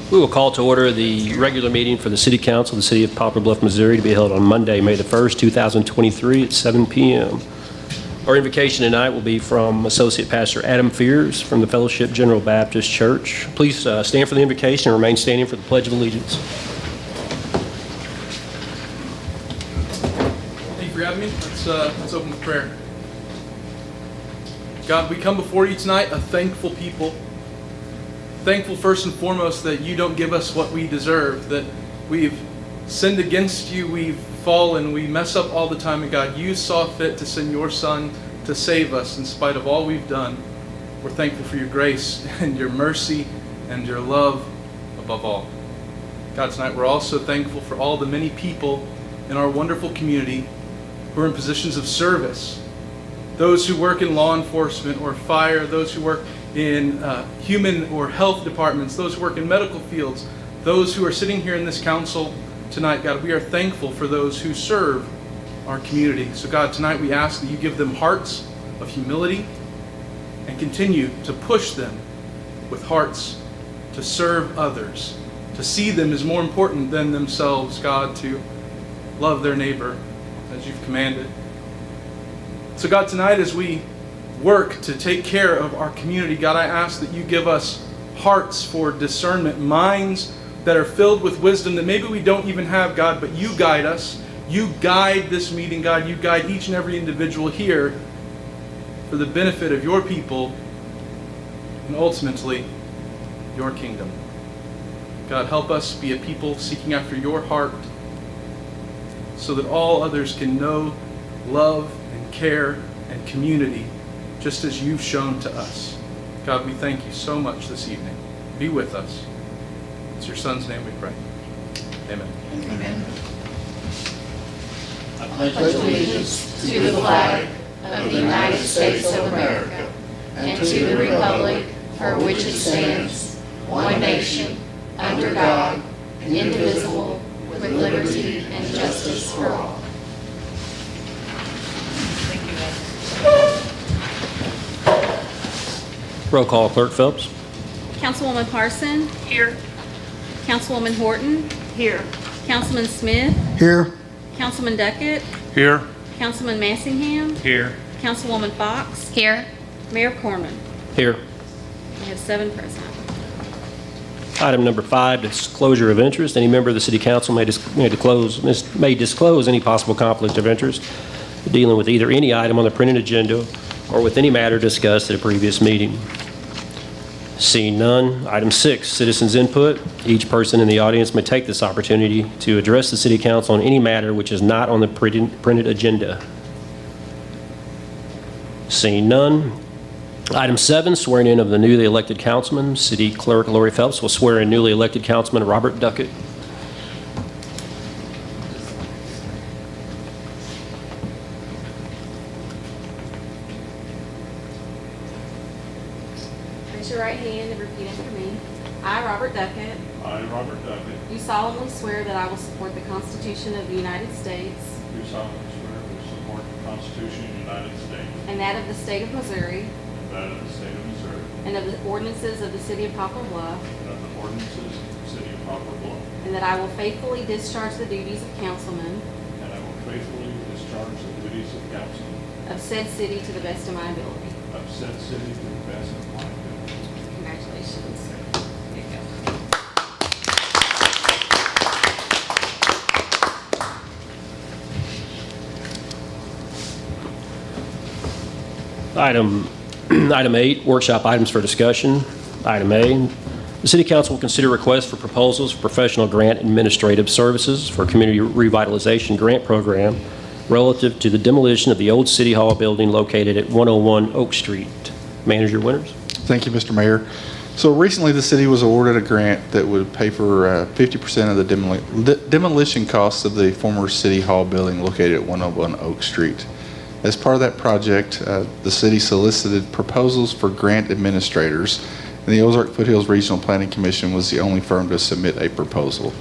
We will call to order the regular meeting for the City Council of the City of Poplar Bluff, Missouri, to be held on Monday, May the 1st, 2023 at 7 p.m. Our invocation tonight will be from Associate Pastor Adam Fears from the Fellowship General Baptist Church. Please stand for the invocation and remain standing for the Pledge of Allegiance. Thank you for having me. Let's open with prayer. God, we come before you tonight a thankful people. Thankful first and foremost that you don't give us what we deserve, that we've sinned against you, we've fallen, we mess up all the time, and God, you saw fit to send your Son to save us in spite of all we've done. We're thankful for your grace and your mercy and your love above all. God, tonight we're also thankful for all the many people in our wonderful community who are in positions of service. Those who work in law enforcement or fire, those who work in human or health departments, those who work in medical fields, those who are sitting here in this council tonight. God, we are thankful for those who serve our community. So God, tonight we ask that you give them hearts of humility and continue to push them with hearts to serve others, to see them as more important than themselves, God, to love their neighbor as you've commanded. So God, tonight as we work to take care of our community, God, I ask that you give us hearts for discernment, minds that are filled with wisdom that maybe we don't even have, God, but you guide us. You guide this meeting, God. You guide each and every individual here for the benefit of your people and ultimately your kingdom. God, help us be a people seeking after your heart so that all others can know, love, and care and community just as you've shown to us. God, we thank you so much this evening. Be with us. It's your Son's name we pray. Amen. Amen. I pledge allegiance to the flag of the United States of America and to the republic for which it stands, one nation, under God, indivisible, with liberty and justice for all. Roll call, Clerk Phelps. Councilwoman Parson. Here. Councilwoman Horton. Here. Councilman Smith. Here. Councilman Duckett. Here. Councilman Massingham. Here. Councilwoman Fox. Here. Mayor Cornman. Here. We have 7 present. Item number 5, disclosure of interest. Any member of the City Council may disclose any possible conflict of interest dealing with either any item on the printed agenda or with any matter discussed at a previous meeting. Seeing none, item 6, citizens input. Each person in the audience may take this opportunity to address the City Council on any matter which is not on the printed agenda. Seeing none, item 7, swearing in of the newly elected councilman. City Clerk Lori Phelps will swear in newly elected councilman Robert Duckett. Raise your right hand and repeat after me. I, Robert Duckett, I, Robert Duckett, do solemnly swear that I will support the Constitution of the United States do solemnly swear to support the Constitution of the United States and that of the state of Missouri and that of the state of Missouri, and of the ordinances of the city of Poplar Bluff, and of the ordinances of the city of Poplar Bluff, and that I will faithfully discharge the duties of councilman and I will faithfully discharge the duties of councilman of said city to the best of my ability. of said city to the best of my ability. Congratulations. There you go. Item 8, workshop items for discussion. Item A, the City Council will consider requests for proposals for professional grant administrative services for Community Revitalization Grant Program relative to the demolition of the old City Hall building located at 101 Oak Street. Manager Winters. Thank you, Mr. Mayor. So recently the city was awarded a grant that would pay for 50% of the demolition costs of the former City Hall building located at 101 Oak Street. As part of that project, the city solicited proposals for grant administrators, and the Ozark Foothills Regional Planning Commission was the only firm to submit a proposal.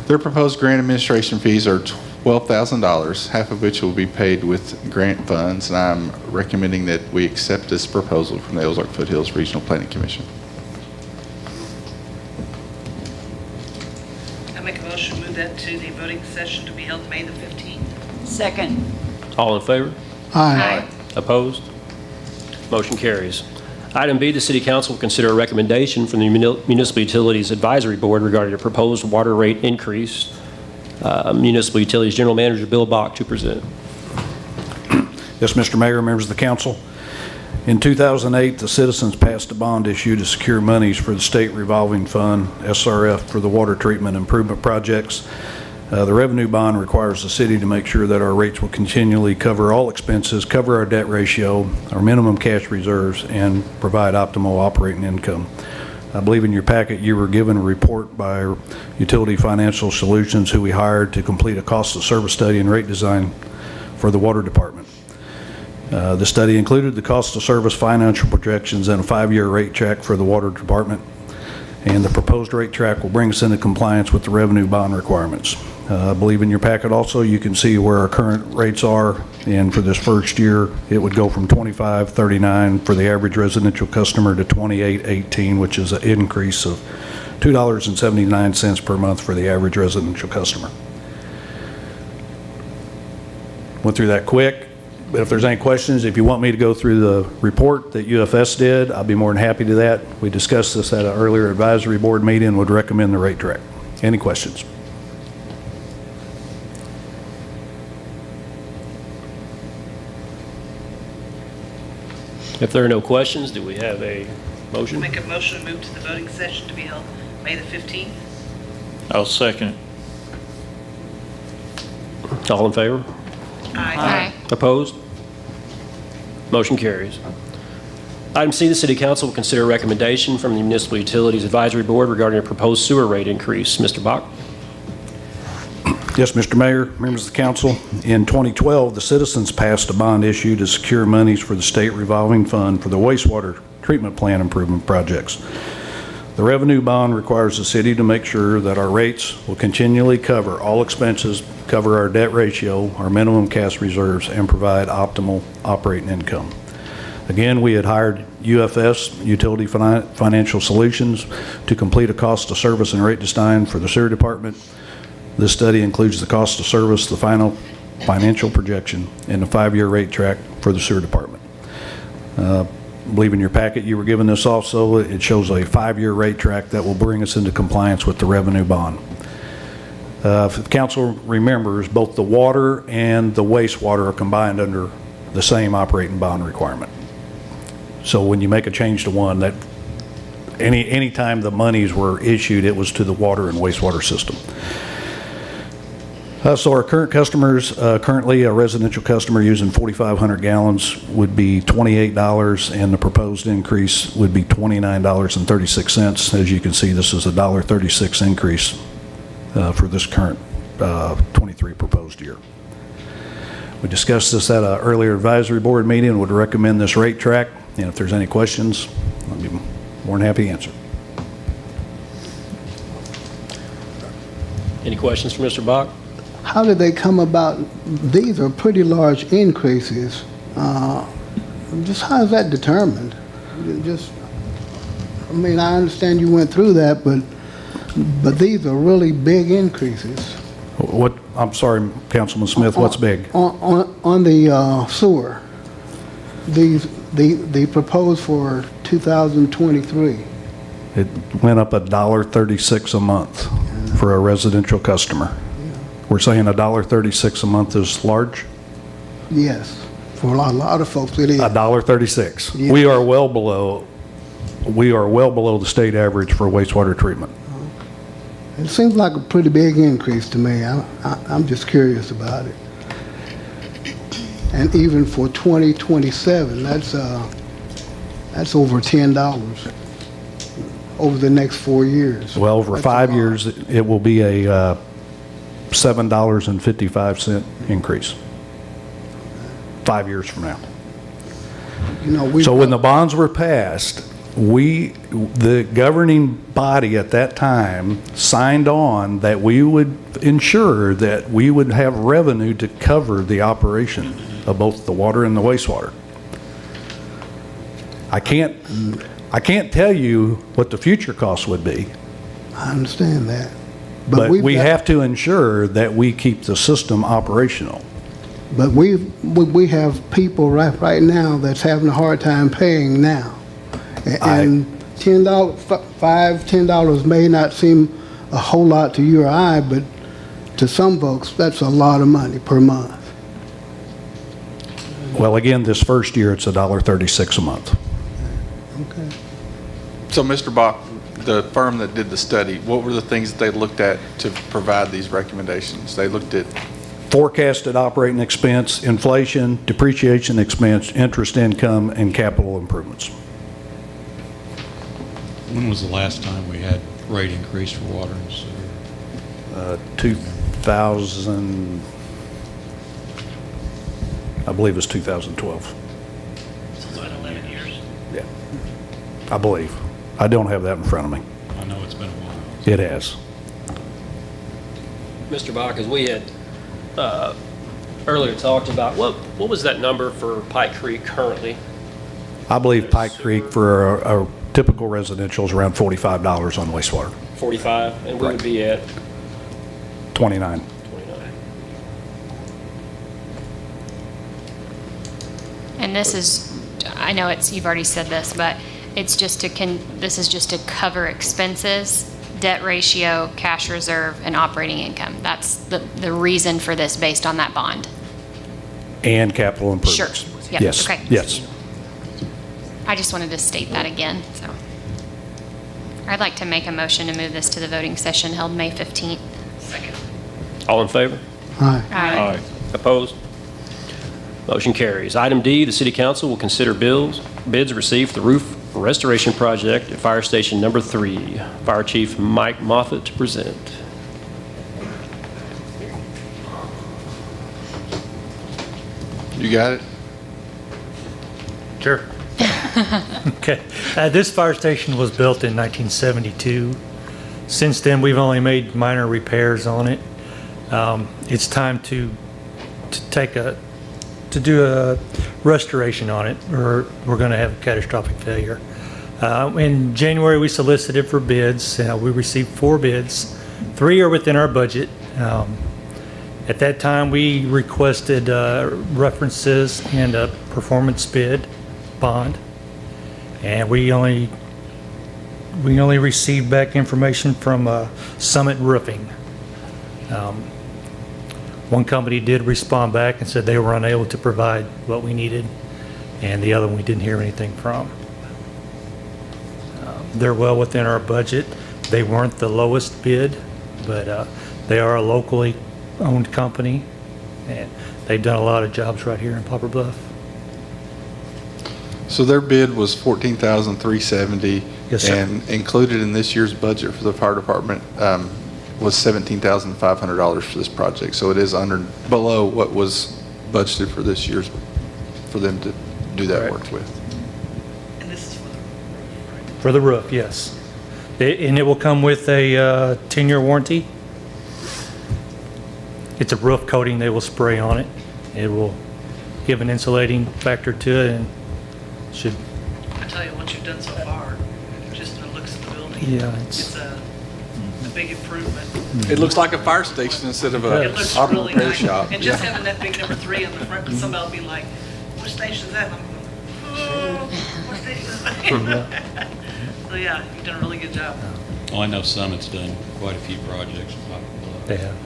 Their proposed grant administration fees are $12,000, half of which will be paid with grant funds, and I'm recommending that we accept this proposal from the Ozark Foothills Regional Planning Commission. session to be held May the 15th. Second. All in favor? Aye. Opposed? Motion carries. Item B, the City Council will consider a recommendation from the Municipal Utilities Advisory Board regarding a proposed water rate increase. Municipal Utilities General Manager Bill Bach to present. Yes, Mr. Mayor, members of the council. In 2008, the citizens passed a bond issue to secure monies for the State Revolving Fund, SRF, for the water treatment improvement projects. The revenue bond requires the city to make sure that our rates will continually cover all expenses, cover our debt ratio, our minimum cash reserves, and provide optimal operating income. I believe in your packet you were given a report by Utility Financial Solutions, who we hired to complete a cost of service study and rate design for the water department. The study included the cost of service financial projections and a 5-year rate track for the water department, and the proposed rate track will bring us into compliance with the revenue bond requirements. I believe in your packet also you can see where our current rates are, and for this first year it would go from $25.39 for the average residential customer to $28.18, which is an increase of $2.79 per month for the average residential customer. Went through that quick. But if there's any questions, if you want me to go through the report that UFS did, I'll be more than happy to that. We discussed this at an earlier advisory board meeting and would recommend the rate track. Any questions? If there are no questions, do we have a motion? Make a motion to move to the voting session to be held May the 15th. I'll second. All in favor? Aye. Opposed? Motion carries. Item C, the City Council will consider a recommendation from the Municipal Utilities Advisory Board regarding a proposed sewer rate increase. Mr. Bach? Yes, Mr. Mayor, members of the council. In 2012, the citizens passed a bond issue to secure monies for the State Revolving Fund for the wastewater treatment plant improvement projects. The revenue bond requires the city to make sure that our rates will continually cover all expenses, cover our debt ratio, our minimum cash reserves, and provide optimal operating income. Again, we had hired UFS, Utility Financial Solutions, to complete a cost of service and rate design for the sewer department. This study includes the cost of service, the final financial projection, and the 5-year rate track for the sewer department. I believe in your packet you were given this also. It shows a 5-year rate track that will bring us into compliance with the revenue bond. If the council remembers, both the water and the wastewater are combined under the same operating bond requirement. So when you make a change to one, that any time the monies were issued, it was to the water and wastewater system. So our current customers, currently a residential customer using 4,500 gallons would be $28, and the proposed increase would be $29.36. As you can see, this is a $1.36 increase for this current 23 proposed year. We discussed this at an earlier advisory board meeting and would recommend this rate track. And if there's any questions, I'll be more than happy to answer. Any questions for Mr. Bach? How did they come about? These are pretty large increases. Just how is that determined? I mean, I understand you went through that, but these are really big increases. What? I'm sorry, Councilman Smith. What's big? On the sewer, the proposed for 2023. It went up $1.36 a month for a residential customer. We're saying $1.36 a month is large? Yes, for a lot of folks it is. $1.36. Yeah. We are well below the state average for wastewater treatment. It seems like a pretty big increase to me. I'm just curious about it. And even for 2027, that's over $10 over the next 4 years. Well, over That's 5 a lot. years, it will be a $7.55 increase. 5 years from now. You know, So when the bonds were passed, the governing body at that time signed on that we would ensure that we would have revenue to cover the operation of both the water and the wastewater. I can't tell you what the future costs would be. I understand that. But we've we got- have to ensure that we keep the system operational. But we have people right now that's having a hard time paying now. And $10, $5, $10 may not seem a whole lot to you or I, but to some folks, that's a lot of money per month. Well, again, this first year, it's $1.36 a month. Okay. So, Mr. Bach, the firm that did the study, what were the things that they looked at to provide these recommendations? They looked at, Forecasted operating expense, inflation, depreciation expense, interest income, and capital improvements. When was the last time we had rate increase for water and sewer? 2000, I believe it's 2012. So it's been 11 years. Yeah, I believe. I don't have that in front of me. I know it's been a while. It has. Mr. Bach, as we had earlier talked about, what was that number for Pike Creek currently? I believe Pike Creek for a typical residential is around $45 on wastewater, 45, and we would be at 29. 29. And this is, I know you've already said this, but it's just this is just to cover expenses, debt ratio, cash reserve, and operating income. That's the reason for this based on that bond. And capital Sure. improvements. Yep. Yes, Okay. yes. I just wanted to state that again, so. I'd like to make a motion to move this to the voting session held May 15th. Second. All in favor? Aye. Opposed? Motion carries. Item D, the City Council will consider bids received for the roof restoration project at Fire Station Number 3. Fire Chief Mike Moffett to present. you got it? Sure. Okay. This fire station was built in 1972. Since then, we've only made minor repairs on it. It's time to do a restoration on it, or we're going to have a catastrophic failure. In January, we solicited for bids. We received 4 bids. 3 are within our budget. At that time, we requested references and a performance bid bond, and we only received back information from Summit Roofing. One company did respond back and said they were unable to provide what we needed, and the other one we didn't hear anything from. They're well within our budget. They weren't the lowest bid, but they are a locally owned company, and they've done a lot of jobs right here in Poplar Bluff. So their bid was $14,370. Yes, sir. And included in this year's budget for the fire department was $17,500 for this project. So it is below what was budgeted for this year's, for them to do that work with. And this is for the roof, right? For the roof, yes. And it will come with a 10-year warranty. It's a roof coating they will spray on it. It will give an insulating factor to it and should, I tell you, what you've done so far, just in the looks of the building. Yeah, It's a big improvement. It looks like a fire station instead of It a looks auto really repair nice. shop. And just having that big number 3 on the front, but somebody will be like, what station is that? And I'm going, oh, what station is that? So yeah, you've done a really good job. Well, I know Summit's done quite a few projects in Poplar Bluff. they have.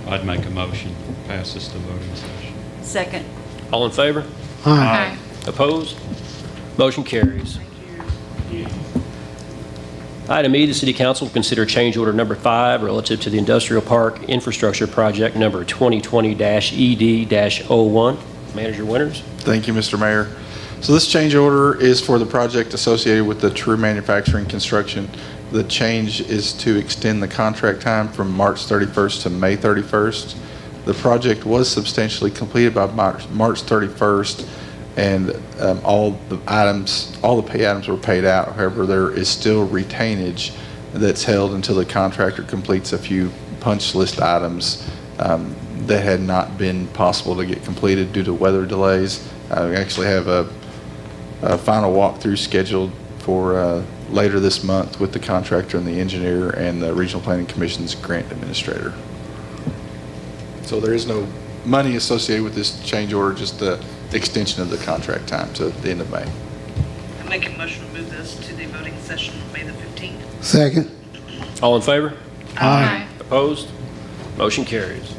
I'd make a motion, pass this to voting session. Second. All in favor? Aye. Opposed? Motion carries. Item E, the City Council will consider change order number 5 relative to the Industrial Park Infrastructure Project number 2020-ED-01. Manager Winters. Thank you, Mr. Mayor. So this change order is for the project associated with the True Manufacturing construction. The change is to extend the contract time from March 31st to May 31st. The project was substantially completed by March 31st, and all the pay items were paid out. However, there is still retainage that's held until the contractor completes a few punch list items that had not been possible to get completed due to weather delays. We actually have a final walkthrough scheduled for later this month with the contractor and the engineer and the Regional Planning Commission's grant administrator. So there is no money associated with this change order, just the extension of the contract time to the end of May. I make a motion to move this to the voting session on May the 15th. Second. All in favor? Aye. Opposed? Motion carries.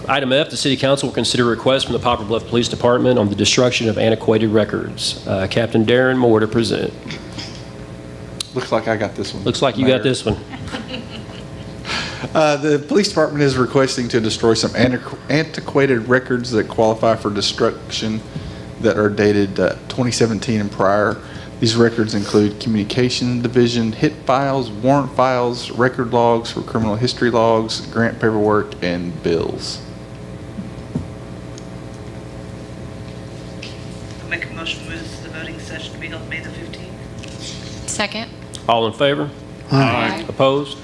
Item F, the City Council will consider a request from the Poplar Bluff Police Department on the destruction of antiquated records. Captain Darren Moore to present. Looks like I got this one. Looks like you Mayor. got this one. The police department is requesting to destroy some antiquated records that qualify for destruction that are dated 2017 and prior. These records include communication division, hit files, warrant files, record logs for criminal history logs, grant paperwork, and bills. I make a motion to move this to the voting session to be held May the 15th. Second. All in favor? Aye. Opposed?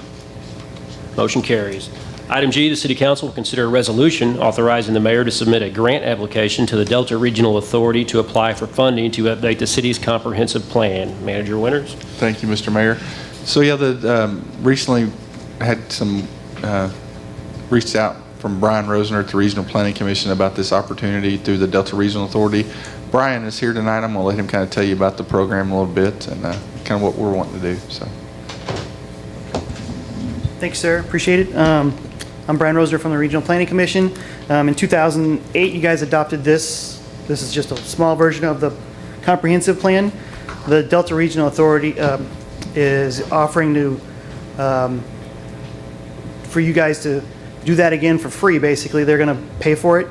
Motion carries. Item G, the City Council will consider a resolution authorizing the mayor to submit a grant application to the Delta Regional Authority to apply for funding to update the city's comprehensive plan. Manager Winters? Thank you, Mr. Mayor. So yeah, recently had some, reached out from Brian Rosner at the Regional Planning Commission about this opportunity through the Delta Regional Authority. Brian is here tonight. I'm going to let him kind of tell you about the program a little bit and kind of what we're wanting to do. So. Thanks, sir. Appreciate it. I'm Brian Roser from the Regional Planning Commission. In 2008, you guys adopted this. This is just a small version of the comprehensive plan. The Delta Regional Authority is offering to, for you guys to do that again for free, basically. They're going to pay for it.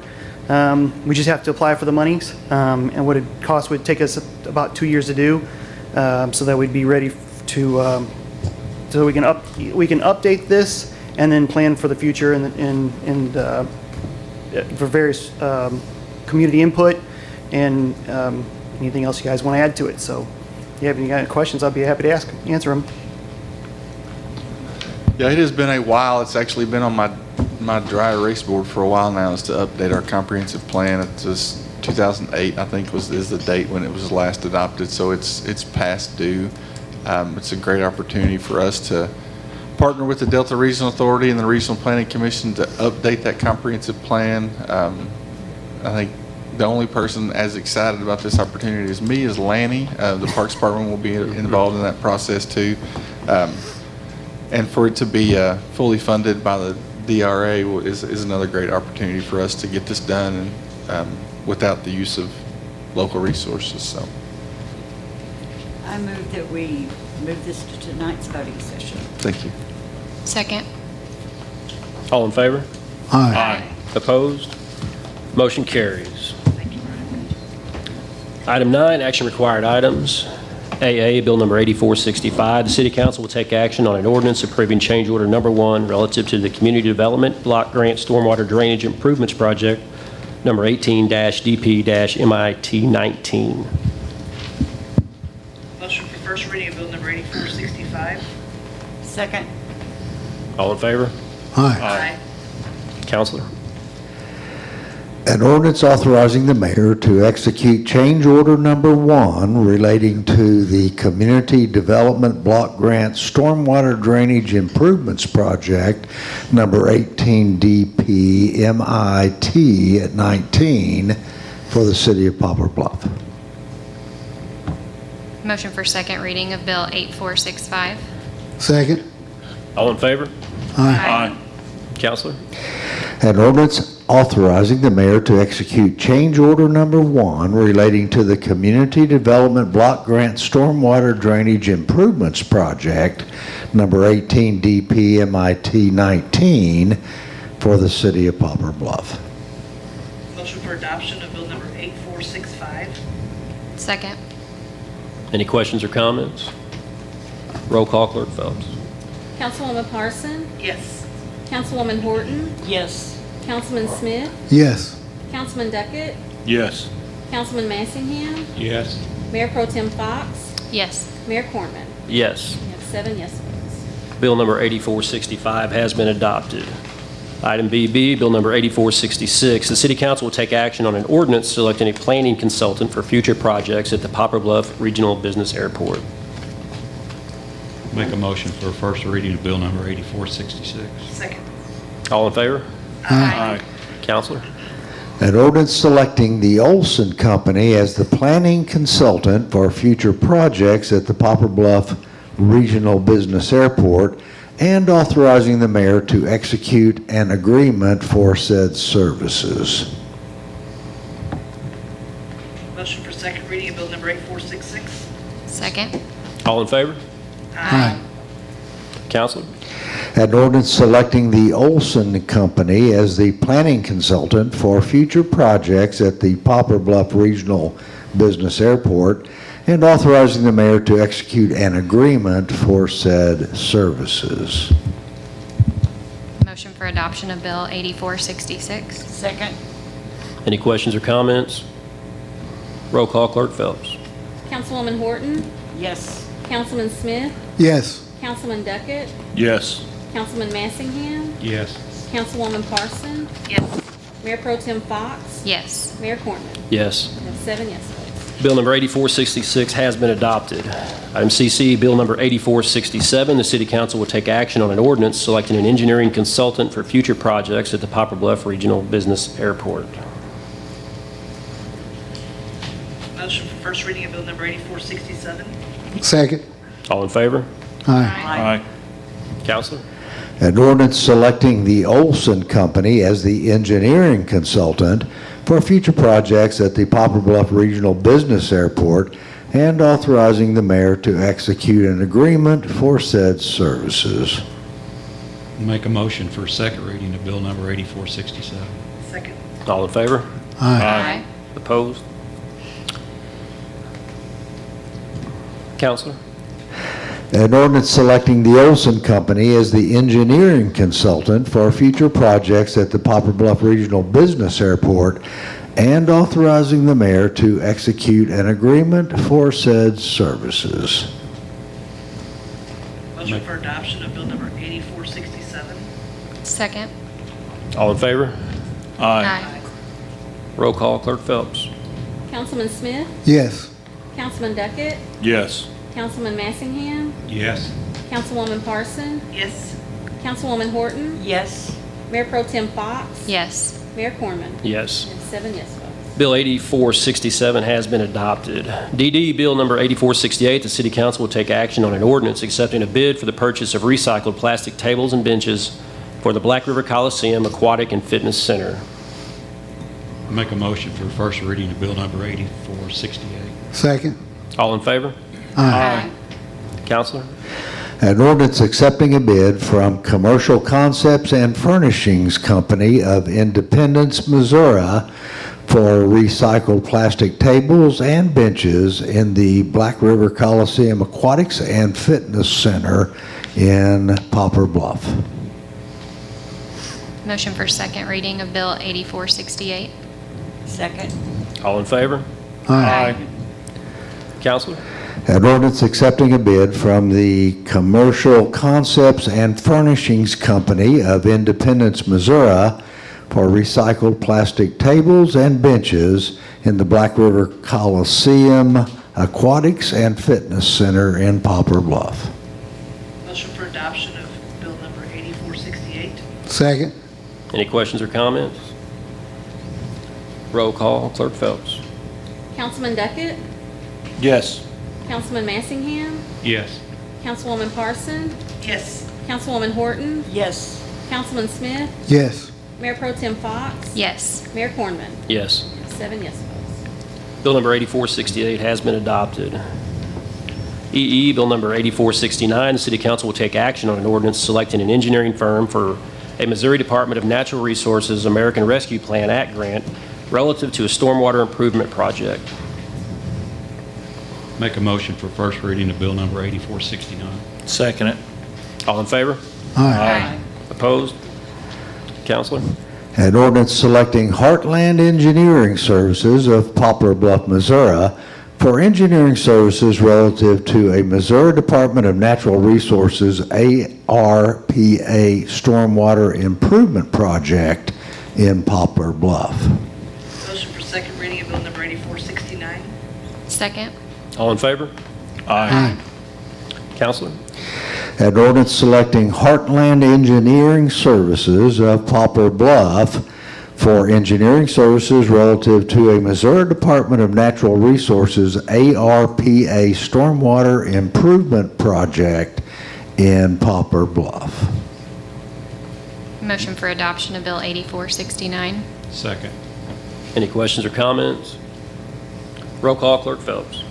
We just have to apply for the monies. And what it costs would take us about 2 years to do, so that we'd be ready to, so we can update this and then plan for the future and for various community input and anything else you guys want to add to it. So if you have any questions, I'll be happy to answer them. Yeah, it has been a while. It's actually been on my dry erase board for a while now, is to update our comprehensive plan. It's just 2008, I think, is the date when it was last adopted. So it's past due. It's a great opportunity for us to partner with the Delta Regional Authority and the Regional Planning Commission to update that comprehensive plan. I think the only person as excited about this opportunity as me is Lanny. The Parks Department will be involved in that process too. And for it to be fully funded by the DRA is another great opportunity for us to get this done and without the use of local resources. So. I move that we move this to tonight's voting session. Thank you. Second. All in favor? Aye. Opposed? Motion carries. Thank you very much. Item 9, action required items. AA, Bill number 8465. The City Council will take action on an ordinance approving change order number 1 relative to the Community Development Block Grant Stormwater Drainage Improvements Project, number 18-DP-MIT-19. Motion for first reading of bill number 8465. Second. All in favor? Aye. Counselor? An ordinance authorizing the mayor to execute change order number 1 relating to the Community Development Block Grant Stormwater Drainage Improvements Project, number 18-DP-MIT-19 for the city of Poplar Bluff. Motion for second reading of Bill 8465. Second. All in favor? Aye. Counselor? An ordinance authorizing the mayor to execute change order number 1 relating to the Community Development Block Grant Stormwater Drainage Improvements Project, number 18-DP-MIT-19 for the city of Poplar Bluff. Motion for adoption of bill number 8465. Second. Any questions or comments? Roll call, Clerk Phelps. Councilwoman Parson? Yes. Councilwoman Horton? Yes. Councilman Smith? Yes. Councilman Duckett? Yes. Councilman Massingham? Yes. Mayor Pro Tem Fox? Yes. Mayor Cornman? Yes. We have 7 yes votes. Bill number 8465 has been adopted. Item BB, Bill Number 8466. The City Council will take action on an ordinance selecting a planning consultant for future projects at the Poplar Bluff Regional Business Airport. Make a motion for first reading of Bill Number 8466. Second. All in favor? Aye. Counselor? An ordinance selecting the Olson Company as the planning consultant for future projects at the Poplar Bluff Regional Business Airport and authorizing the mayor to execute an agreement for said services. Motion for second reading of bill number 8466. Second. All in favor? Aye. Counselor? An ordinance selecting the Olson Company as the planning consultant for future projects at the Poplar Bluff Regional Business Airport and authorizing the mayor to execute an agreement for said services. Motion for adoption of Bill 8466. Second. Any questions or comments? Roll call, Clerk Phelps. Councilwoman Horton, Yes. Councilman Smith, Yes. Councilman Duckett, Yes. Councilman Massingham, Yes. Councilwoman Parson, Yes. Mayor Pro Tem Fox, Yes. Mayor Cornman. Yes. We have 7 yes votes. Bill number 8466 has been adopted. Item CC, Bill number 8467, the City Council will take action on an ordinance selecting an engineering consultant for future projects at the Poplar Bluff Regional Business Airport. Motion for first reading of bill number 8467. Second. All in favor? Aye. Aye. Counselor? An ordinance selecting the Olson Company as the engineering consultant for future projects at the Poplar Bluff Regional Business Airport and authorizing the mayor to execute an agreement for said services. Make a motion for second reading of Bill Number 8467. Second. All in favor? Aye. Opposed? Counselor? An ordinance selecting the Olson Company as the engineering consultant for future projects at the Poplar Bluff Regional Business Airport and authorizing the mayor to execute an agreement for said services. Motion for adoption of bill number 8467. Second. All in favor? Aye. Roll call, Clerk Phelps. Councilman Smith, Yes. Councilman Duckett, Yes. Councilman Massingham, Yes. Councilwoman Parson, Yes. Councilwoman Horton, Yes. Mayor Pro Tem Fox, Yes. Mayor Cornman. Yes. We have 7 yes votes. Bill 8467 has been adopted. DD, Bill number 8468, the City Council will take action on an ordinance accepting a bid for the purchase of recycled plastic tables and benches for the Black River Coliseum Aquatic and Fitness Center. Make a motion for first reading of Bill Number 8468. Second. All in favor? Aye. Counselor? An ordinance accepting a bid from Commercial Concepts and Furnishings Company of Independence, Missouri for recycled plastic tables and benches in the Black River Coliseum Aquatics and Fitness Center in Poplar Bluff. Motion for second reading of Bill 8468. Second. All in favor? Aye. Counselor? An ordinance accepting a bid from the Commercial Concepts and Furnishings Company of Independence, Missouri for recycled plastic tables and benches in the Black River Coliseum Aquatics and Fitness Center in Poplar Bluff. Motion for adoption of bill number 8468. Second. Any questions or comments? Roll call, Clerk Phelps. Councilman Duckett, Yes. Councilman Massingham, Yes. Councilwoman Parson, Yes. Councilwoman Horton, Yes. Councilman Smith, Yes. Mayor Pro Tem Fox, Yes. Mayor Cornman. Yes. We have 7 yes votes. Bill number 8468 has been adopted. EE, Bill number 8469, the City Council will take action on an ordinance selecting an engineering firm for a Missouri Department of Natural Resources American Rescue Plan Act grant relative to a stormwater improvement project. Make a motion for first reading of Bill Number 8469. Second it. All in favor? Aye. Opposed? Counselor? An ordinance selecting Heartland Engineering Services of Poplar Bluff, Missouri for engineering services relative to a Missouri Department of Natural Resources ARPA stormwater improvement project in Poplar Bluff. Motion for second reading of bill number 8469. Second. All in favor? Aye. Counselor? An ordinance selecting Heartland Engineering Services of Poplar Bluff for engineering services relative to a Missouri Department of Natural Resources ARPA stormwater improvement project in Poplar Bluff. Motion for adoption of Bill 8469. Second. Any questions or comments? Roll call, Clerk Phelps.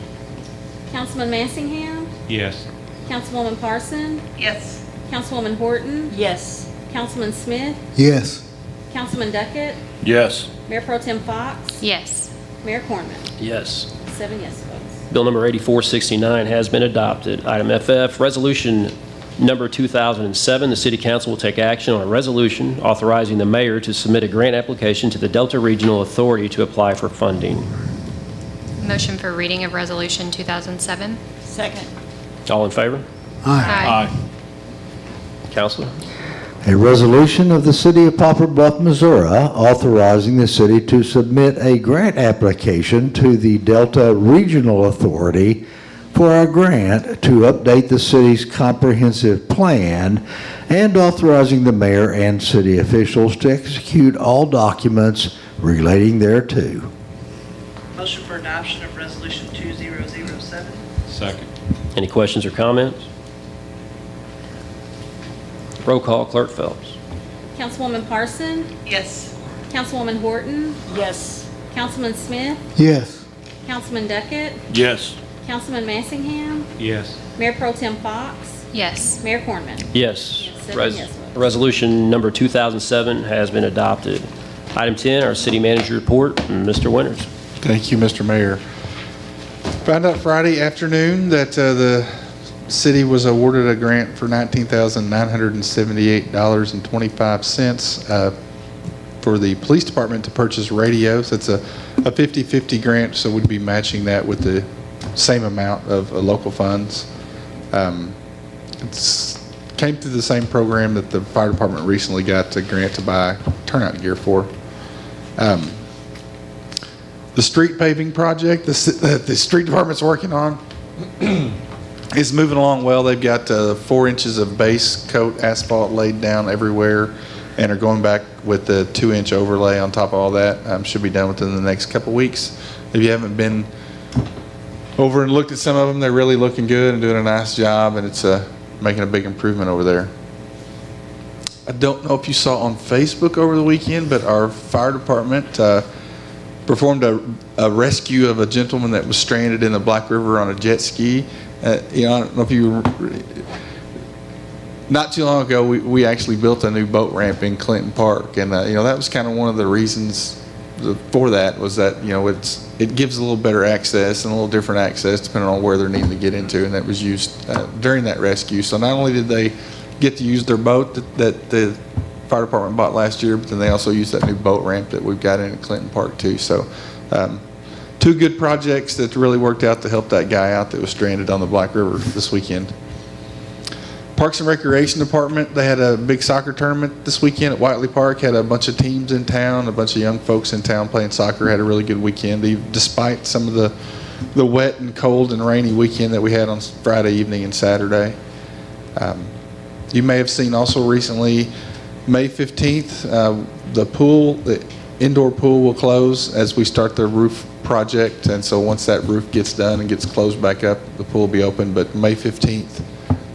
Councilman Massingham, Yes. Councilwoman Parson, Yes. Councilwoman Horton, Yes. Councilman Smith, Yes. Councilman Duckett, Yes. Mayor Pro Tem Fox, Yes. Mayor Cornman. Yes. 7 yes votes. Bill number 8469 has been adopted. Item FF, Resolution number 2007, the City Council will take action on a resolution authorizing the mayor to submit a grant application to the Delta Regional Authority to apply for funding. Motion for reading of Resolution 2007. Second. All in favor? Aye. Counselor? A resolution of the City of Poplar Bluff, Missouri, authorizing the city to submit a grant application to the Delta Regional Authority for a grant to update the city's comprehensive plan and authorizing the mayor and city officials to execute all documents relating thereto. Motion for adoption of resolution 2007. Second. Any questions or comments? Roll call, Clerk Phelps. Councilwoman Parson, Yes. Councilwoman Horton, Yes. Councilman Smith, Yes. Councilman Duckett, Yes. Councilman Massingham, Yes. Mayor Pro Tem Fox, Yes. Mayor Cornman. Yes. 7 yes votes. Resolution number 2007 has been adopted. Item 10, our city manager report, Mr. Winters. Thank you, Mr. Mayor. Found out Friday afternoon that the city was awarded a grant for $19,978.25 for the police department to purchase radios. It's a 50-50 grant, so we'd be matching that with the same amount of local funds. It's came through the same program that the fire department recently got a grant to buy turnout gear for. The street paving project that the street department's working on is moving along well. They've got 4 inches of base coat asphalt laid down everywhere and are going back with the 2-inch overlay on top of all that. Should be done within the next couple weeks. If you haven't been over and looked at some of them, they're really looking good and doing a nice job, and it's making a big improvement over there. I don't know if you saw on Facebook over the weekend, but our fire department performed a rescue of a gentleman that was stranded in the Black River on a jet ski. I don't know if you... Not too long ago, we actually built a new boat ramp in Clinton Park, and that was kind of one of the reasons for that, was that it gives a little better access and a little different access depending on where they're needing to get into, and that was used during that rescue. So not only did they get to use their boat that the fire department bought last year, but then they also used that new boat ramp that we've got in Clinton Park too. So 2 good projects that really worked out to help that guy out that was stranded on the Black River this weekend. Parks and Recreation Department, they had a big soccer tournament this weekend at Whiteley Park. Had a bunch of teams in town, a bunch of young folks in town playing soccer. Had a really good weekend, despite some of the wet and cold and rainy weekend that we had on Friday evening and Saturday. You may have seen also recently, May 15th, the indoor pool will close as we start the roof project. And so once that roof gets done and gets closed back up, the pool will be open. But May 15th,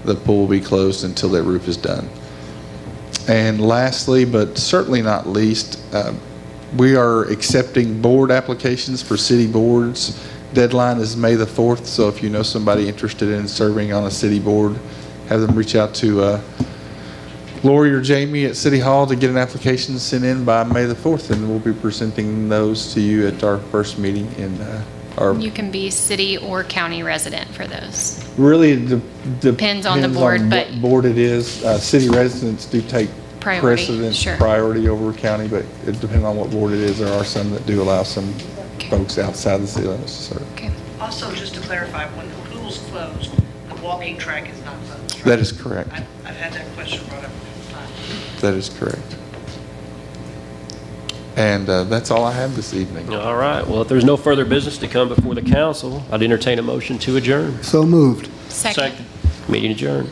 the pool will be closed until that roof is done. And lastly, but certainly not least, we are accepting board applications for city boards. Deadline is May the 4th, so if you know somebody interested in serving on a city board, have them reach out to Lori or Jamie at City Hall to get an application sent in by May the 4th, and we'll be presenting those to you at our first meeting in You can be city or county resident for those. Really, Depends on the board, on but- what board it is. City residents do take Priority, precedence, sure. priority over county, but it depends on what board it is. There are some that do allow some folks outside the city limits to serve. Okay. Also, just to clarify, when the pool's closed, the walking track is not closed, right? That is correct. I've had that question brought up a couple times. That is correct. And that's all I have this evening. All right, well, if there's no further business to come before the council, I'd entertain a motion to adjourn. So moved. Second. Meeting adjourned.